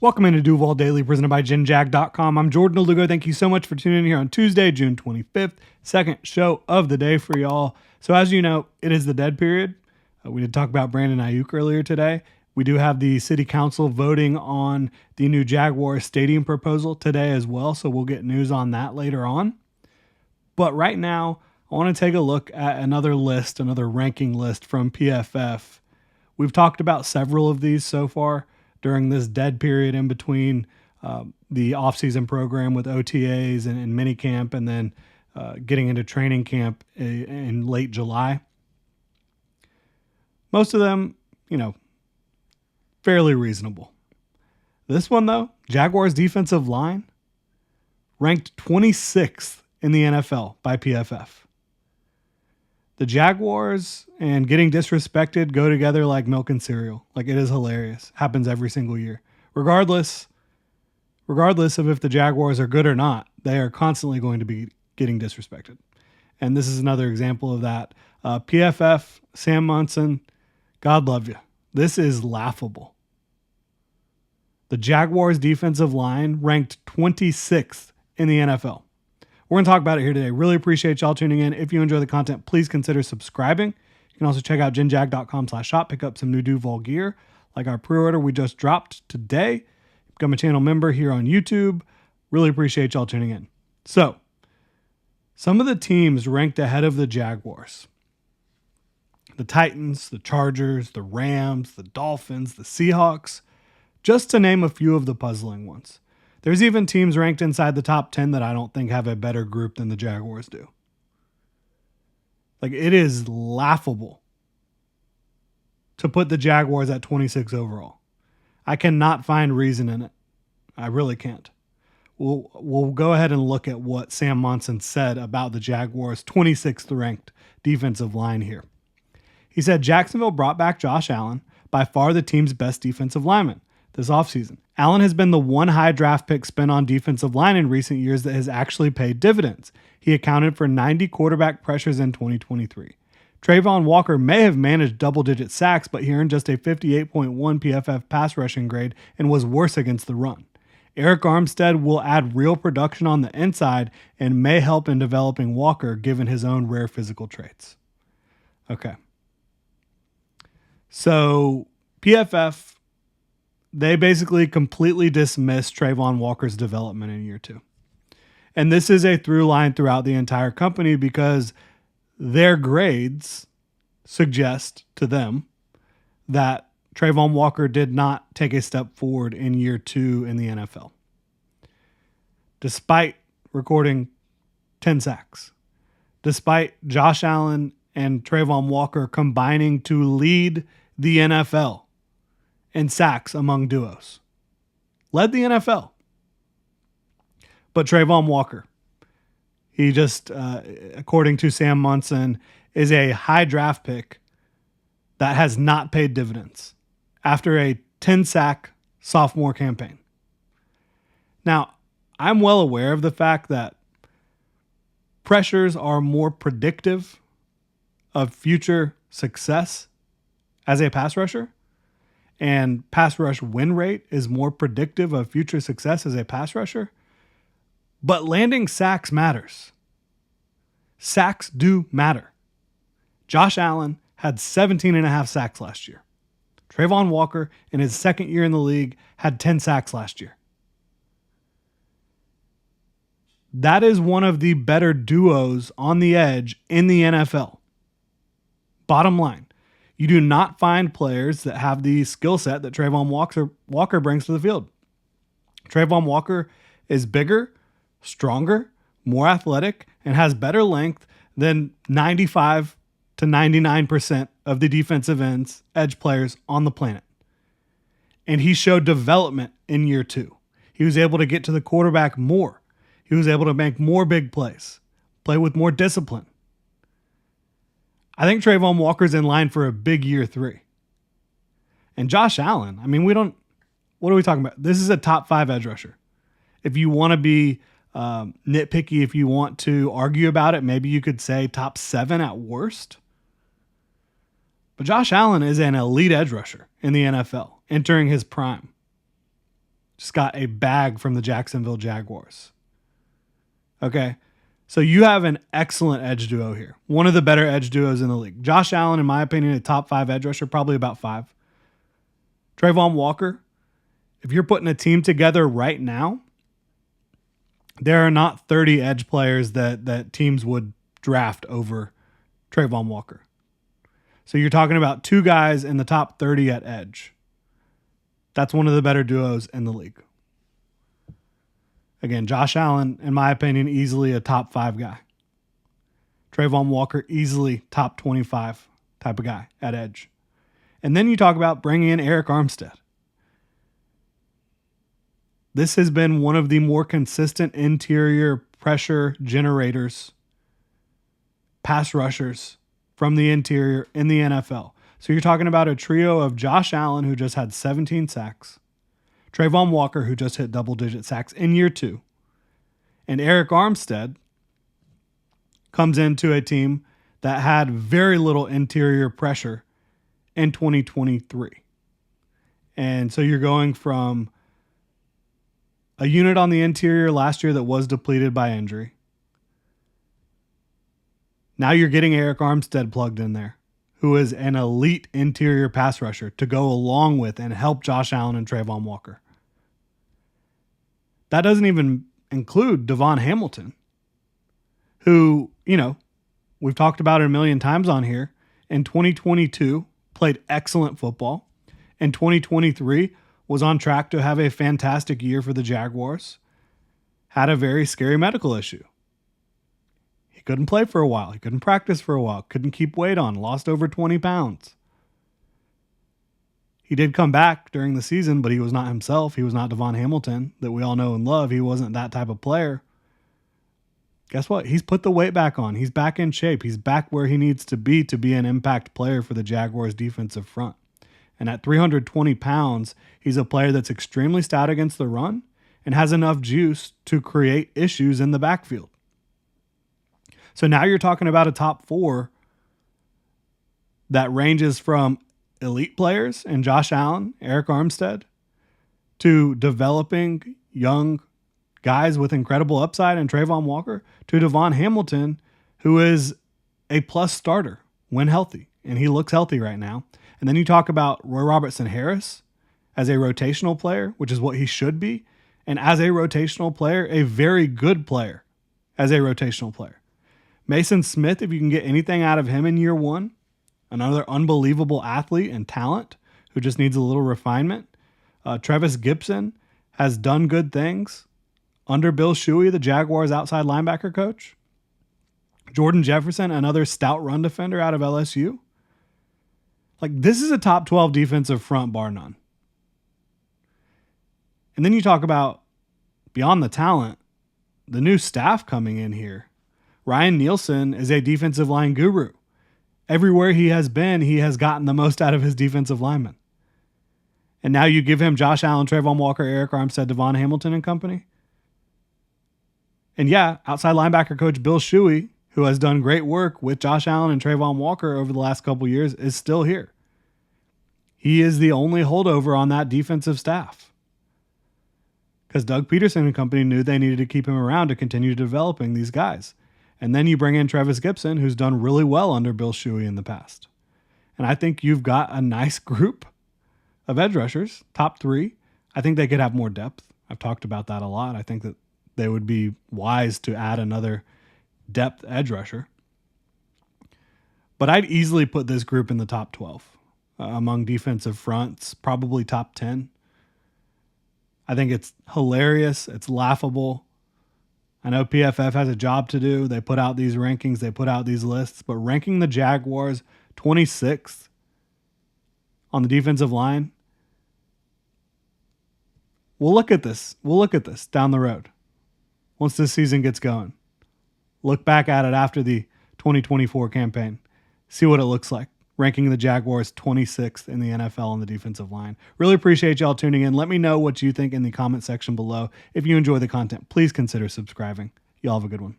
Welcome into Duval Daily, presented by GenJag.com. I'm Jordan Lugo. Thank you so much for tuning in here on Tuesday, June 25th, second show of the day for y'all. So as you know, it is the dead period. We did talk about Brandon Ayuk earlier today. We do have the city council voting on the new Jaguars stadium proposal today as well, so we'll get news on that later on. But right now, I want to take a look at another ranking list from PFF. We've talked about several of these so far during this dead period in between the offseason program with OTAs and minicamp, and then getting into training camp in late July. Most of them, fairly reasonable. This one, though, Jaguars Defensive Line, ranked 26th in the NFL by PFF. The Jaguars and getting disrespected go together like milk and cereal. Like, it is hilarious. Happens every single year. Regardless of if the Jaguars are good or not, they are constantly going to be getting disrespected. And this is another example of that. PFF, Sam Monson, God love you. This is laughable. The Jaguars defensive line ranked 26th in the NFL. We're going to talk about it here today. Really appreciate y'all tuning in. If you enjoy the content, please consider subscribing. You can also check out genjag.com/shop, pick up some new Duval gear, like our pre-order we just dropped today. Become a channel member here on YouTube. Really appreciate y'all tuning in. So, some of the teams ranked ahead of the Jaguars: the Titans, the Chargers, the Rams, the Dolphins, the Seahawks, just to name a few of the puzzling ones. There's even teams ranked inside the top 10 that I don't think have a better group than the Jaguars do. Like, it is laughable to put the Jaguars at 26 overall. I cannot find reason in it. I really can't. We'll go ahead and look at what Sam Monson said about the Jaguars' 26th ranked defensive line here. He said, Jacksonville brought back Josh Allen, by far the team's best defensive lineman this offseason. Allen has been the one high draft pick spent on defensive line in recent years that has actually paid dividends. He accounted for 90 quarterback pressures in 2023. Trayvon Walker may have managed double-digit sacks, but he earned just a 58.1 PFF pass rushing grade and was worse against the run. Eric Armstead will add real production on the inside and may help in developing Walker given his own rare physical traits. Okay. So PFF, they basically completely dismissed Trayvon Walker's development in year 2. And this is a through line throughout the entire company because their grades suggest to them that Trayvon Walker did not take a step forward in year 2 in the NFL, despite recording 10 sacks, despite Josh Allen and Trayvon Walker combining to lead the NFL in sacks among duos. Led the NFL. But Trayvon Walker, he just, according to Sam Monson, is a high draft pick that has not paid dividends after a 10-sack sophomore campaign. Now, I'm well aware of the fact that pressures are more predictive of future success as a pass rusher, and pass rush win rate is more predictive of future success as a pass rusher. But landing sacks matters. Sacks do matter. Josh Allen had 17.5 sacks last year. Trayvon Walker, in his second year in the league, had 10 sacks last year. That is one of the better duos on the edge in the NFL. Bottom line, you do not find players that have the skill set that Trayvon Walker brings to the field. Trayvon Walker is bigger, stronger, more athletic, and has better length than 95 to 99% of the defensive ends, edge players on the planet. And he showed development in year 2. He was able to get to the quarterback more. He was able to make more big plays, play with more discipline. I think Trayvon Walker's in line for a big year 3. And Josh Allen, what are we talking about? This is a top 5 edge rusher. If you want to be nitpicky, if you want to argue about it, maybe you could say top 7 at worst. But Josh Allen is an elite edge rusher in the NFL, entering his prime. just got a bag from the Jacksonville Jaguars. Okay, so you have an excellent edge duo here. One of the better edge duos in the league. Josh Allen, in my opinion, a top 5 edge rusher, probably about 5. Trayvon Walker, if you're putting a team together right now, there are not 30 edge players that teams would draft over Trayvon Walker. So you're talking about 2 guys in the top 30 at edge. That's one of the better duos in the league. Again, Josh Allen, in my opinion, easily a top 5 guy. Trayvon Walker, easily top 25 type of guy at edge. And then you talk about bringing in Arik Armstead. This has been one of the more consistent interior pressure generators, pass rushers from the interior in the NFL. So you're talking about a trio of Josh Allen, who just had 17 sacks, Trayvon Walker, who just hit double-digit sacks in year 2, and Arik Armstead comes into a team that had very little interior pressure in 2023. And so you're going from a unit on the interior last year that was depleted by injury. Now you're getting Arik Armstead plugged in there, who is an elite interior pass rusher to go along with and help Josh Allen and Trayvon Walker. That doesn't even include Devon Hamilton, who, we've talked about it a million times on here. In 2022, played excellent football. In 2023, was on track to have a fantastic year for the Jaguars. Had a very scary medical issue. He couldn't play for a while. He couldn't practice for a while. Couldn't keep weight on. Lost over 20 pounds. He did come back during the season, but he was not himself. He was not Devon Hamilton that we all know and love. He wasn't that type of player. Guess what? He's put the weight back on. He's back in shape. He's back where he needs to be an impact player for the Jaguars defensive front. And at 320 pounds, he's a player that's extremely stout against the run and has enough juice to create issues in the backfield. So now you're talking about a top 4 that ranges from elite players in Josh Allen, Arik Armstead, to developing young guys with incredible upside in Trayvon Walker, to Devon Hamilton, who is a plus starter when healthy. And he looks healthy right now. And then you talk about Roy Robertson Harris as a rotational player, which is what he should be. And as a rotational player, a very good player as a rotational player. Mason Smith, if you can get anything out of him in year 1, another unbelievable athlete and talent who just needs a little refinement. Trevis Gipson has done good things under Bill Shuey, the Jaguars outside linebacker coach. Jordan Jefferson, another stout run defender out of LSU. This is a top 12 defensive front, bar none. And then you talk about, beyond the talent, the new staff coming in here. Ryan Nielsen is a defensive line guru. Everywhere he has been, he has gotten the most out of his defensive linemen. And now you give him Josh Allen, Trayvon Walker, Arik Armstead, Devon Hamilton and company. And yeah, outside linebacker coach Bill Shuey, who has done great work with Josh Allen and Trayvon Walker over the last couple years, is still here. He is the only holdover on that defensive staff. Because Doug Peterson and company knew they needed to keep him around to continue developing these guys. And then you bring in Trevis Gipson, who's done really well under Bill Shuey in the past. And I think you've got a nice group of edge rushers, top 3. I think they could have more depth. I've talked about that a lot. I think that they would be wise to add another depth edge rusher. But I'd easily put this group in the top 12 among defensive fronts, probably top 10. I think it's hilarious. It's laughable. I know PFF has a job to do. They put out these rankings. They put out these lists. But ranking the Jaguars 26th on the defensive line, we'll look at this. We'll look at this down the road once this season gets going. Look back at it after the 2024 campaign. See what it looks like. Ranking the Jaguars 26th in the NFL on the defensive line. Really appreciate y'all tuning in. Let me know what you think in the comment section below. If you enjoy the content, please consider subscribing. Y'all have a good one.